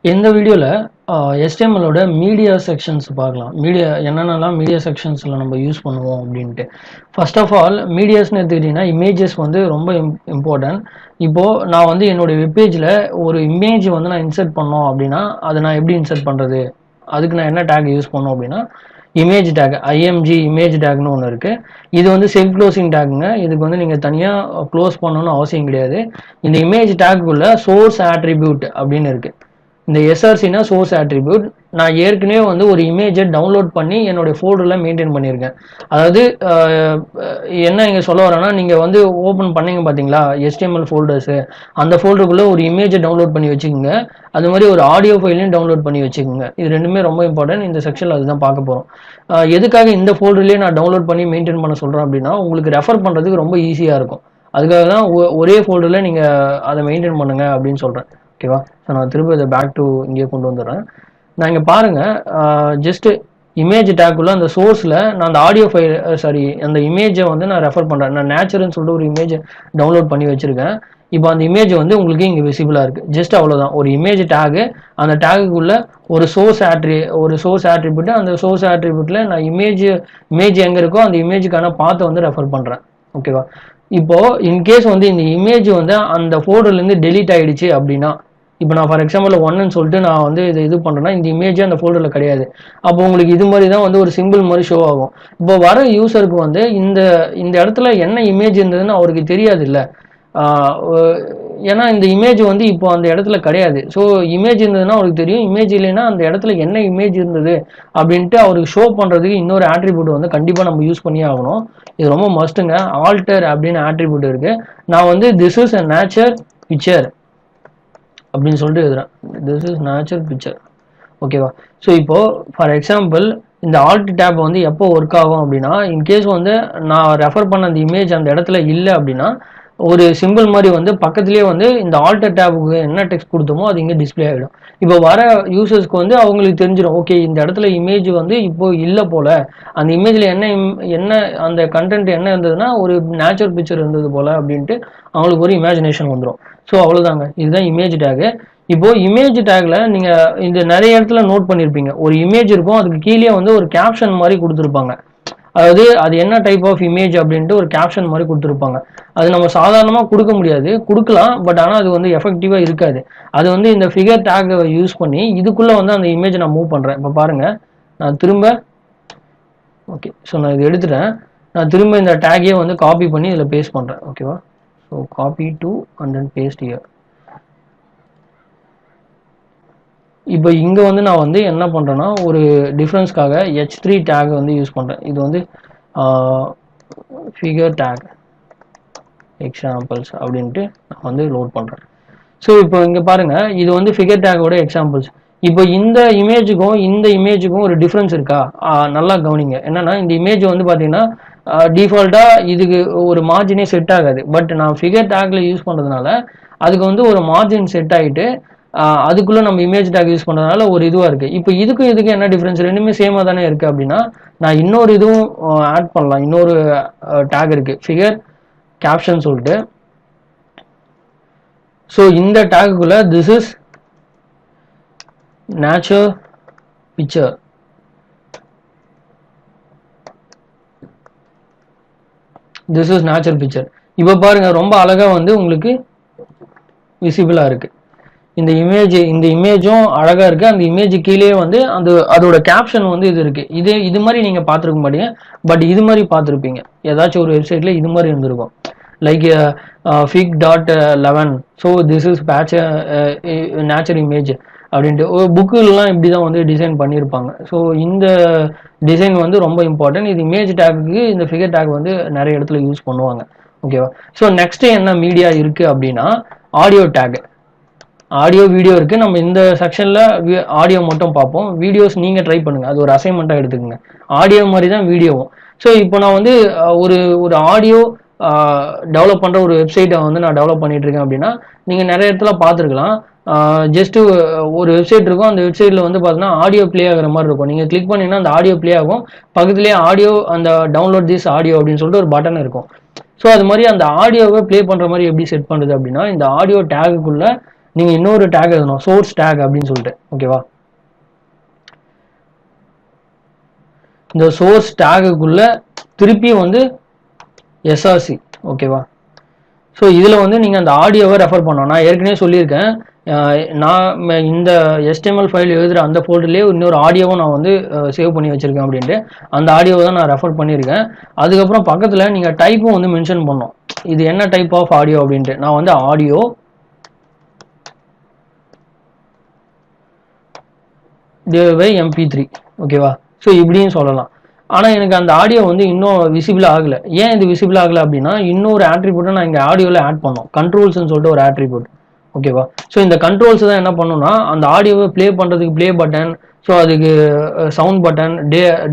இந்த வீடியோல HTML ஓட மீடியா செக்ஷன்ஸ் பார்க்கலாம். என்னென்னலாம் மீடியா செக்ஷன்ஸ்ல நம்ம யூஸ் பண்ணுவோம் அப்படின்ட்டு. ஃபர்ஸ்ட் ஆஃப் ஆல் மீடியாஸ்னு எடுத்துக்கிட்டிங்கன்னா இமேஜஸ் வந்து ரொம்ப இம்பார்ட்டன்ட். இப்போது நான் வந்து என்னுடைய வெப்பேஜில் ஒரு இமேஜ் வந்து நான் இன்சர்ட் பண்ணோம் அப்படின்னா அதை நான் எப்படி இன்சர்ட் பண்ணுறது, அதுக்கு நான் என்ன டேக் யூஸ் பண்ணோம் அப்படின்னா இமேஜ் டேக், IMG இமேஜ் டேக்னு ஒன்று இருக்குது. இது வந்து செல்ஃப் க்ளோசிங் டேக்குங்க. இதுக்கு வந்து நீங்கள் தனியாக க்ளோஸ் பண்ணணும்னு அவசியம் கிடையாது. இந்த இமேஜ் டேக்குள்ள சோர்ஸ் ஆட்ரிபியூட் அப்படின்னு இருக்குது. இந்த SRCனா சோர்ஸ் ஆட்ரிபியூட். நான் ஏற்கனவே வந்து ஒரு இமேஜை டவுன்லோட் பண்ணி என்னுடைய ஃபோல்டரில் மெயின்டைன் பண்ணியிருக்கேன். அதாவது என்ன இங்கே சொல்ல வரேன்னா, நீங்கள் வந்து ஓப்பன் பண்ணீங்க பார்த்தீங்களா HTML ஃபோல்டர்ஸு, அந்த ஃபோல்டருக்குள்ளே ஒரு இமேஜை டவுன்லோட் பண்ணி வச்சுக்கோங்க. அது மாதிரி ஒரு ஆடியோ ஃபைலையும் டவுன்லோட் பண்ணி வச்சுக்கோங்க. இது ரெண்டுமே ரொம்ப இம்பார்ட்டன்ட். இந்த செக்ஷனில் அதுதான் பார்க்க போகிறோம். எதுக்காக இந்த ஃபோல்டர்லேயே நான் டவுன்லோட் பண்ணி மெயின்டைன் பண்ண சொல்கிறேன் அப்படின்னா, உங்களுக்கு ரெஃபர் பண்ணுறதுக்கு ரொம்ப ஈஸியாக இருக்கும். அதுக்காக தான் ஒரே ஃபோல்டரில் நீங்கள் அதை மெயின்டைன் பண்ணுங்க அப்படின்னு சொல்கிறேன். ஓகேவா? ஸோ நான் திரும்ப இதை பேக் டு இங்கே கொண்டு வந்துடுறேன். நான் இங்கே பாருங்கள், ஜஸ்ட்டு இமேஜ் டேக்குள்ள அந்த சோர்ஸில் நான் அந்த ஆடியோ ஃபைல் அந்த இமேஜை வந்து நான் ரெஃபர் பண்ணுறேன். நான் நேச்சுரல்னு சொல்லிட்டு ஒரு இமேஜை டவுன்லோட் பண்ணி வச்சுருக்கேன். இப்போ அந்த இமேஜ் வந்து உங்களுக்கு இங்கே விசிபிளாக இருக்குது. ஜஸ்ட் அவ்வளோதான். ஒரு இமேஜ் டேகு, அந்த டேகுக்குள்ளே ஒரு சோர்ஸ் ஆட்ரிபியூட், அந்த சோர்ஸ் ஆட்ரிபியூட்டில் நான் இமேஜ் எங்கே இருக்கோ அந்த இமேஜுக்கான பாத்தை வந்து ரெஃபர் பண்ணுறேன். ஓகேவா? இப்போது இன்கேஸ் வந்து இந்த இமேஜ் வந்து அந்த ஃபோல்டர்லேருந்து டெலீட் ஆகிடுச்சு அப்படின்னா, இப்போ நான் ஃபார் எக்ஸாம்பிள் 1ன்னு சொல்லிட்டு நான் வந்து இது பண்ணுறேன்னா இந்த இமேஜே அந்த ஃபோல்டரில் கிடையாது. அப்போ உங்களுக்கு இது மாதிரி தான் வந்து ஒரு சிம்பிள் மாதிரி ஷோ ஆகும். இப்போ வர யூசருக்கு வந்து இந்த இடத்துல என்ன இமேஜ் இருந்ததுன்னு அவருக்கு தெரியாது இல்லை. ஏன்னா இந்த இமேஜ் வந்து இப்போ அந்த இடத்துல கிடையாது. ஸோ இமேஜ் இருந்ததுன்னா அவருக்கு தெரியும், இமேஜ் இல்லைன்னா அந்த இடத்துல என்ன இமேஜ் இருந்தது அப்படின்ட்டு அவருக்கு ஷோ பண்ணுறதுக்கு இன்னொரு ஆட்ரிபியூட் வந்து கண்டிப்பாக நம்ம யூஸ் பண்ணியே ஆகணும். இது ரொம்ப மஸ்ட்டுங்க. ஆல்டர் அப்படின்னு ஆட்ரிபியூட் இருக்குது. நான் வந்து this is a nature picture அப்படின்னு சொல்லிட்டு எழுதுறேன். This is nature picture. ஓகேவா? ஸோ இப்போது ஃபார் எக்ஸாம்பிள் இந்த ஆல்ட் டேப் வந்து எப்போ ஒர்க் ஆகும் அப்படின்னா, இன்கேஸ் வந்து நான் ரெஃபர் பண்ண அந்த இமேஜ் அந்த இடத்துல இல்லை அப்படின்னா ஒரு சிம்பிள் மாதிரி வந்து பக்கத்துலேயே வந்து இந்த ஆல்டர் டேபுக்கு என்ன டெக்ஸ்ட் கொடுத்தோமோ அது இங்கே டிஸ்பிளே ஆகிடும். இப்போ வர யூசர்ஸ்க்கு வந்து அவங்களுக்கு தெரிஞ்சிடும், ஓகே இந்த இடத்துல இமேஜ் வந்து இப்போ இல்லை போல், அந்த இமேஜில் என்ன அந்த கண்டென்ட் என்ன இருந்ததுன்னா ஒரு நேச்சுரல் பிக்சர் இருந்தது போல் அப்படின்ட்டு அவங்களுக்கு ஒரு இமேஜினேஷன் வந்துடும். ஸோ அவ்வளோதாங்க, இதுதான் இமேஜ் டேகு. இப்போது இமேஜ் டேக்ல நீங்கள் இந்த நிறைய இடத்துல நோட் பண்ணியிருப்பீங்க, ஒரு இமேஜ் இருக்கும், அதுக்கு கீழே வந்து ஒரு கேப்ஷன் மாதிரி கொடுத்துருப்பாங்க. அதாவது அது என்ன டைப் ஆஃப் இமேஜ் அப்படின்ட்டு ஒரு கேப்ஷன் மாதிரி கொடுத்துருப்பாங்க. அது நம்ம சாதாரணமாக கொடுக்க முடியாது, கொடுக்கலாம், பட் ஆனால் அது வந்து எஃபெக்டிவாக இருக்காது. அது வந்து இந்த ஃபிகர் டேக் யூஸ் பண்ணி இதுக்குள்ளே வந்து அந்த இமேஜை நான் மூவ் பண்ணுறேன். இப்போ பாருங்கள், நான் திரும்ப ஓகே, ஸோ நான் இது எடுத்துட்டேன். நான் திரும்ப இந்த டேக்கையே வந்து காப்பி பண்ணி இதில் பேஸ்ட் பண்ணுறேன். ஓகேவா? So copy to and then paste here. இப்போ இங்கே வந்து நான் வந்து என்ன பண்ணுறேன்னா ஒரு டிஃப்ரென்ஸ்க்காக H3 டேக் வந்து யூஸ் பண்ணுறேன். இது வந்து ஃபிகர் டேக் எக்ஸாம்பிள்ஸ் அப்படின்ட்டு நான் வந்து லோட் பண்ணுறேன். ஸோ இப்போ இங்கே பாருங்கள், இது வந்து ஃபிகர் டேக்கோட எக்ஸாம்பிள்ஸ். இப்போ இந்த இமேஜுக்கும் ஒரு டிஃப்ரென்ஸ் இருக்கா? நல்லா கவனிங்க. என்னென்னா இந்த இமேஜ் வந்து பார்த்தீங்கன்னா டிஃபால்ட்டாக இதுக்கு ஒரு மார்ஜினே செட் ஆகாது. பட் நான் ஃபிகர் டேக்கில் யூஸ் பண்ணுறதுனால அதுக்கு வந்து ஒரு மார்ஜின் செட் ஆகிட்டு அதுக்குள்ளே நம்ம இமேஜ் டேக் யூஸ் பண்ணுறதுனால ஒரு இதுவாக இருக்குது. இப்போ இதுக்கு என்ன டிஃப்ரென்ஸ்? ரெண்டுமே சேமாக தானே இருக்குது. அப்படின்னா நான் இன்னொரு இதுவும் ஆட் பண்ணலாம். இன்னொரு டேக் இருக்குது, ஃபிகர் கேப்ஷன் சொல்லிட்டு. ஸோ இந்த டேக்குள்ள this is nature picture, this is nature picture. இப்போ பாருங்க, ரொம்ப அழகா வந்து உங்களுக்கு விசிபிளா இருக்கு. இந்த இமேஜும் அழகா இருக்கு. அந்த இமேஜ் கீழே வந்து அதோட கேப்ஷன் வந்து இது இருக்கு. இது மாதிரி நீங்க பார்த்துருக்க மாட்டீங்க, பட் இது மாதிரி பார்த்துருப்பீங்க. ஏதாச்சும் ஒரு வெப்சைட்ல இது மாதிரி இருந்திருக்கும், like fig.11. So this is nature image அப்படின்ட்டு புக்குலாம் இப்படி தான் வந்து டிசைன் பண்ணியிருப்பாங்க. ஸோ இந்த டிசைன் வந்து ரொம்ப இம்பார்ட்டன்ட். இது இமேஜ் டேக்கு இந்த ஃபிகர் டேக் வந்து நிறைய இடத்துல யூஸ் பண்ணுவாங்க. ஓகேவா? ஸோ நெக்ஸ்ட் என்ன மீடியா இருக்கு அப்படின்னா ஆடியோ டேக். ஆடியோ வீடியோ இருக்குது. நம்ம இந்த செக்ஷனில் ஆடியோ மட்டும் பார்ப்போம். வீடியோஸ் நீங்கள் ட்ரை பண்ணுங்கள், அது ஒரு அசைன்மெண்ட்டாக எடுத்துக்கோங்க. ஆடியோ மாதிரி தான் வீடியோவும். ஸோ இப்போ நான் வந்து ஒரு ஆடியோ டெவலப் பண்ணுற ஒரு வெப்சைட்டை வந்து நான் டெவலப் பண்ணிகிட்ருக்கேன் அப்படின்னா நீங்கள் நிறைய இடத்துல பார்த்துருக்கலாம். ஜஸ்ட்டு ஒரு வெப்சைட் இருக்கும், அந்த வெப்சைட்டில் வந்து பார்த்தீங்கன்னா ஆடியோ ப்ளே ஆகிற மாதிரி இருக்கும். நீங்கள் கிளிக் பண்ணிங்கன்னா அந்த ஆடியோ ப்ளே ஆகும், பக்கத்துலேயே ஆடியோ அந்த டவுன்லோட் திஸ் ஆடியோ அப்படின்னு சொல்லிட்டு ஒரு பட்டன் இருக்கும். ஸோ அது மாதிரி அந்த ஆடியோவை ப்ளே பண்ணுற மாதிரி எப்படி செட் பண்ணுறது அப்படின்னா இந்த ஆடியோ டேகுக்குள்ளே நீங்கள் இன்னொரு டேக் எழுதணும், சோர்ஸ் டேக் அப்படின்னு சொல்லிட்டு. ஓகேவா, இந்த சோர்ஸ் டேகுக்குள்ள திருப்பி வந்து எஸ்ஆர்சி. ஓகேவா, ஸோ இதில் வந்து நீங்கள் அந்த ஆடியோவை ரெஃபர் பண்ணணும். நான் ஏற்கனவே சொல்லியிருக்கேன், நான் இந்த HTML ஃபைல் எழுதுகிற அந்த ஃபோல்டர்லேயே இன்னொரு ஆடியோவும் நான் வந்து சேவ் பண்ணி வச்சுருக்கேன் அப்படின்ட்டு. அந்த ஆடியோவை தான் நான் ரெஃபர் பண்ணியிருக்கேன். அதுக்கப்புறம் பக்கத்தில் நீங்கள் டைப்பும் வந்து மென்ஷன் பண்ணணும், இது என்ன டைப் ஆஃப் ஆடியோ அப்படின்ட்டு. நான் வந்து ஆடியோ MP3. ஓகேவா, ஸோ இப்படியும் சொல்லலாம். ஆனால் எனக்கு அந்த ஆடியோ வந்து இன்னும் விசிபிள் ஆகலை. ஏன் இது விசிபிள் ஆகலை அப்படின்னா, இன்னொரு ஆட்ரிபியூட்டை நான் இங்கே ஆடியோவில் ஆட் பண்ணோம், கண்ட்ரோல்ஸ்ன்னு சொல்லிட்டு ஒரு ஆட்ரிபியூட். ஓகேவா, ஸோ இந்த கண்ட்ரோல்ஸ் தான் என்ன பண்ணணும்னா, அந்த ஆடியோவை ப்ளே பண்ணுறதுக்கு ப்ளே பட்டன், ஸோ அதுக்கு சவுண்ட் பட்டன்,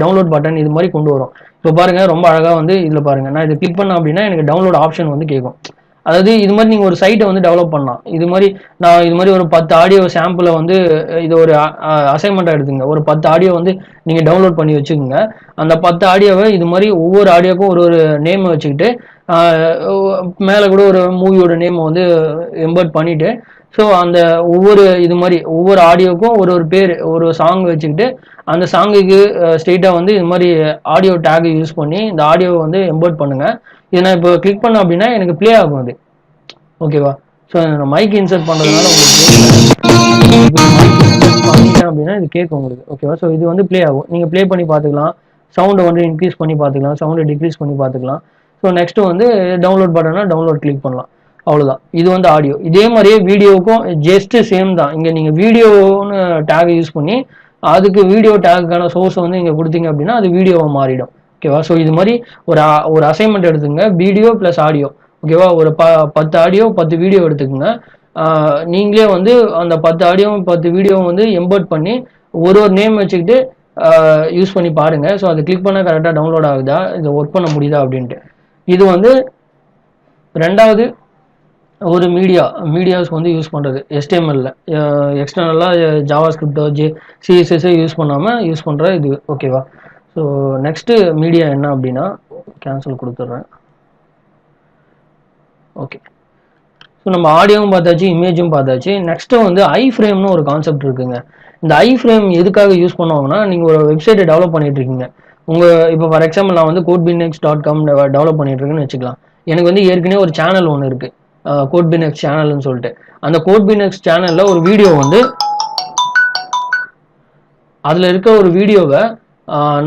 டவுன்லோட் பட்டன், இது மாதிரி கொண்டு வரும். இப்போ பாருங்கள், ரொம்ப அழகாக வந்து இதில் பாருங்கள், நான் இதை கிளிக் பண்ணேன் அப்படின்னா எனக்கு டவுன்லோட் ஆப்ஷன் வந்து கேட்கும். அதாவது இது மாதிரி நீங்கள் ஒரு சைட்டை வந்து டெவலப் பண்ணலாம். இது மாதிரி நான் இது மாதிரி ஒரு 10 ஆடியோ சாம்பிளை வந்து இது ஒரு அசைன்மெண்ட்டாக எடுத்துங்க. ஒரு 10 ஆடியோ வந்து நீங்கள் டவுன்லோட் பண்ணி வச்சுக்கோங்க. அந்த 10 ஆடியோவை இது மாதிரி ஒவ்வொரு ஆடியோக்கும் ஒரு ஒரு நேமை வச்சுக்கிட்டு மேலே கூட ஒரு மூவியோட நேமை வந்து எம்பர்ட் பண்ணிவிட்டு, ஸோ அந்த ஒவ்வொரு இது மாதிரி ஒவ்வொரு ஆடியோக்கும் ஒரு ஒரு பேர், ஒரு சாங் வச்சுக்கிட்டு அந்த சாங்குக்கு ஸ்ட்ரெயிட்டாக வந்து இது மாதிரி ஆடியோ டேக் யூஸ் பண்ணி இந்த ஆடியோவை வந்து எம்பர்ட் பண்ணுங்கள். இது நான் இப்போ கிளிக் பண்ணேன் அப்படின்னா எனக்கு ப்ளே ஆகும் அது. ஓகேவா, ஸோ நான் மைக் இன்சர்ட் பண்ணுறதுனால உங்களுக்கு மைக் இன்சர்ட் பண்ணிட்டேன் அப்படின்னா இது கேட்கும் உங்களுக்கு. ஓகேவா, ஸோ இது வந்து ப்ளே ஆகும். நீங்கள் ப்ளே பண்ணி பார்த்துக்கலாம், சவுண்டை வந்து இன்க்ரீஸ் பண்ணி பார்த்துக்கலாம், சவுண்டை டிக்ரீஸ் பண்ணி பார்த்துக்கலாம். ஸோ நெக்ஸ்ட்டு வந்து டவுன்லோட் பட்டனா டவுன்லோட் கிளிக் பண்ணலாம். அவ்வளோதான், இது வந்து ஆடியோ. இதே மாதிரியே வீடியோவுக்கும் ஜஸ்ட்டு சேம் தான். இங்கே நீங்கள் வீடியோன்னு டேக் யூஸ் பண்ணி அதுக்கு வீடியோ டேக்குக்கான சோர்ஸை வந்து இங்கே கொடுத்தீங்க அப்படின்னா அது வீடியோவை மாறிடும். ஓகேவா, ஸோ இது மாதிரி ஒரு அசைன்மெண்ட் எடுத்துங்க, வீடியோ ப்ளஸ் ஆடியோ. ஓகேவா, ஒரு 10 ஆடியோ 10 வீடியோ எடுத்துக்கோங்க. நீங்களே வந்து அந்த 10 ஆடியோவும் 10 வீடியோவும் வந்து எம்பர்ட் பண்ணி ஒரு ஒரு நேம் வச்சுக்கிட்டு யூஸ் பண்ணி பாருங்கள். ஸோ அது கிளிக் பண்ணால் கரெக்டாக டவுன்லோட் ஆகுதா, இதை ஒர்க் பண்ண முடியுதா அப்படின்ட்டு. இது வந்து ரெண்டாவது ஒரு மீடியாஸ் வந்து யூஸ் பண்ணுறது HTML-ல எக்ஸ்டர்னலாக ஜாவா ஸ்கிரிப்டோ CSS யூஸ் பண்ணாமல் யூஸ் பண்ணுற இது. ஓகேவா, ஸோ நெக்ஸ்ட்டு மீடியா என்ன அப்படின்னா கேன்சல் கொடுத்துட்றேன். ஓகே, ஸோ நம்ம ஆடியோவும் பார்த்தாச்சு, இமேஜும் பார்த்தாச்சு. நெக்ஸ்ட்டு வந்து ஐஃப்ரேம்னு ஒரு கான்செப்ட் இருக்குங்க. இந்த ஐஃப்ரேம் எதுக்காக யூஸ் பண்ணுவாங்கன்னா, நீங்கள் ஒரு வெப்சைட்டை டெவலப் பண்ணிட்டு இருக்கீங்க. இப்போ ஃபார் எக்ஸாம்பிள் நான் வந்து codebinx.com டெவலப் பண்ணிட்டு இருக்கேன்னு வச்சுக்கலாம். எனக்கு வந்து ஏற்கனவே ஒரு சேனல் ஒன்று இருக்குது, Codebinx சேனல்னு சொல்லிட்டு. அந்த Codebinx சேனலில் ஒரு வீடியோ வந்து அதில் இருக்க ஒரு வீடியோவை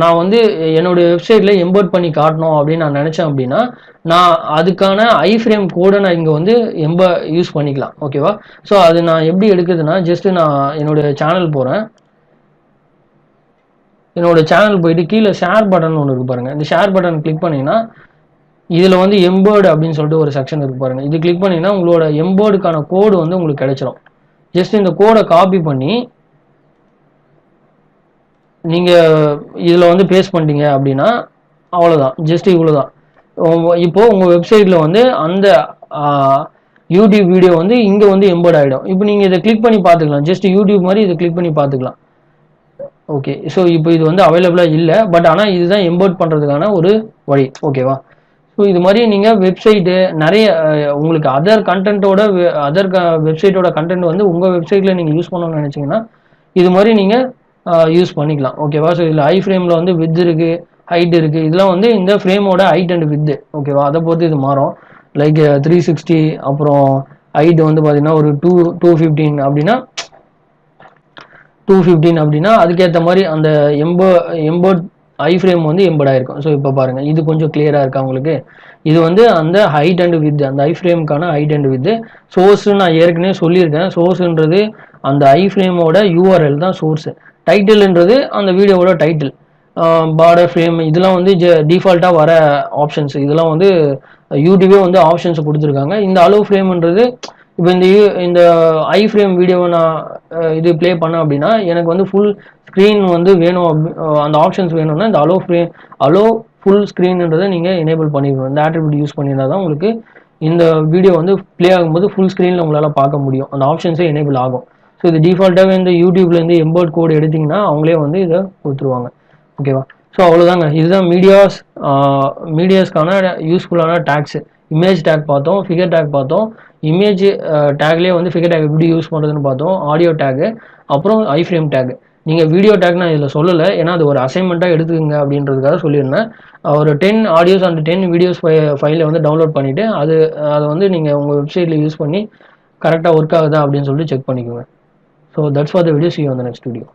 நான் வந்து என்னுடைய வெப்சைட்டில் எம்பர்ட் பண்ணி காட்டணும் அப்படின்னு நான் நினச்சேன் அப்படின்னா, நான் அதுக்கான ஐஃப்ரேம் கோடை நான் இங்கே வந்து யூஸ் பண்ணிக்கலாம். ஓகேவா, ஸோ அது நான் எப்படி எடுக்குதுன்னா, ஜஸ்ட்டு நான் என்னுடைய சேனல் போகிறேன். என்னோட சேனல் போயிட்டு கீழே ஷேர் பட்டன் ஒன்று இருக்குது பாருங்கள். இந்த ஷேர் பட்டன் கிளிக் பண்ணிங்கன்னா இதில் வந்து எம்பர்டு அப்படின்னு சொல்லிட்டு ஒரு செக்ஷன் இருக்குது பாருங்கள். இது கிளிக் பண்ணிங்கன்னா உங்களோட எம்பர்டுக்கான கோடு வந்து உங்களுக்கு கிடைச்சிரும். ஜஸ்ட் இந்த கோடை காப்பி பண்ணி நீங்கள் இதில் வந்து பேஸ்ட் பண்ணிட்டீங்க அப்படின்னா அவ்வளோதான், ஜஸ்ட் இவ்வளோ தான். இப்போது உங்கள் வெப்சைட்டில் வந்து அந்த யூடியூப் வீடியோ வந்து இங்கே வந்து எம்பர்ட் ஆகிடும். இப்போ நீங்கள் இதை கிளிக் பண்ணி பார்த்துக்கலாம், ஜஸ்ட் யூடியூப் மாதிரி இதை கிளிக் பண்ணி பார்த்துக்கலாம். ஓகே, ஸோ இப்போ இது வந்து அவைலபிளாக இல்லை, பட் ஆனால் இதுதான் எம்பர்ட் பண்ணுறதுக்கான ஒரு வழி. ஓகேவா, ஸோ இது மாதிரி நீங்கள் வெப்சைட்டு நிறைய உங்களுக்கு அதர் வெப்சைட்டோட கண்டென்ட் வந்து உங்கள் வெப்சைட்டில் நீங்கள் யூஸ் பண்ணணும்னு நினச்சிங்கன்னா இது மாதிரி நீங்கள் யூஸ் பண்ணிக்கலாம். ஓகேவா, ஸோ இதில் ஃப்ரேமில் வந்து வித் இருக்குது, ஹைட் இருக்குது. இதெல்லாம் வந்து இந்த ஃப்ரேமோட ஹைட் அண்ட் வித்து. ஓகேவா, அதை பொறுத்து இது மாறும். லைக் 360, அப்புறம் ஹைட் வந்து பார்த்தீங்கன்னா ஒரு 215 அப்படின்னா 215 அப்படின்னா அதுக்கேற்ற மாதிரி அந்த எம்பர்ட் ஃப்ரேம் வந்து எம்பர்ட் ஆயிருக்கும். ஸோ இப்போ பாருங்கள், இது கொஞ்சம் கிளியராக இருக்கா உங்களுக்கு. இது வந்து அந்த ஹைட் அண்ட் வித், அந்த ஃப்ரேமுக்கான ஹைட் அண்ட் வித்து. சோர்ஸு நான் ஏற்கனவே சொல்லியிருக்கேன், சோர்ஸுன்றது அந்த ஃப்ரேமோட URL தான் சோர்ஸு. டைட்டில்ன்றது அந்த வீடியோவோட டைட்டில், பார்டர் ஃப்ரேம், இதெல்லாம் வந்து டிஃபால்ட்டாக வர ஆப்ஷன்ஸ். இதெல்லாம் வந்து யூடியூபே வந்து ஆப்ஷன்ஸ் கொடுத்துருக்காங்க. இந்த அலோ ஃப்ரேம்ன்றது இப்போ இந்த ஃப்ரேம் வீடியோவை நான் இது ப்ளே பண்ணேன் அப்படின்னா எனக்கு வந்து ஃபுல் ஸ்க்ரீன் வந்து வேணும், அந்த ஆப்ஷன்ஸ் வேணும்னா இந்த அலோ ஃபுல் ஸ்க்ரீன்ன்றதை நீங்கள் எனேபிள் பண்ணிக்கணும். இந்த ஆட்ரிபியூட் யூஸ் பண்ணியிருந்தா தான் உங்களுக்கு இந்த வீடியோ வந்து ப்ளே ஆகும்போது ஃபுல் ஸ்க்ரீனில் உங்களால் பார்க்க முடியும், அந்த ஆப்ஷன்ஸே எனேபிள் ஆகும். ஸோ இது டிஃபால்ட்டாகவே இந்த யூடியூப்லேருந்து எம்பர்ட் கோடு எடுத்திங்கன்னா அவங்களே வந்து இதை கொடுத்துருவாங்க. ஓகேவா, ஸோ அவ்வளோதாங்க. இதுதான் மீடியாஸ்க்கான யூஸ்ஃபுல்லான டேக்ஸு. இமேஜ் டேக் பார்த்தோம், ஃபிகர் டேக் பார்த்தோம், இமேஜ் டேக்லேயே வந்து ஃபிகர் டேக் எப்படி யூஸ் பண்ணுறதுன்னு பார்த்தோம், ஆடியோ டேகு, அப்புறம் ஐஃப்ரேம் டேக். நீங்கள் வீடியோ டேக் நான் இதில் சொல்லலை, ஏன்னா அது ஒரு அசைன்மெண்ட்டாக எடுத்துக்கங்க அப்படின்றதுக்காக சொல்லியிருந்தேன். ஒரு 10 ஆடியோஸ் அண்ட் 10 வீடியோஸ் ஃபைலை வந்து டவுன்லோட் பண்ணிவிட்டு அதை வந்து நீங்கள் உங்கள் வெப்சைட்டில் யூஸ் பண்ணி கரெக்டாக ஒர்க் ஆகுதா அப்படின்னு சொல்லிட்டு செக் பண்ணிக்கோங்க. So that's for the video. See you on the next video.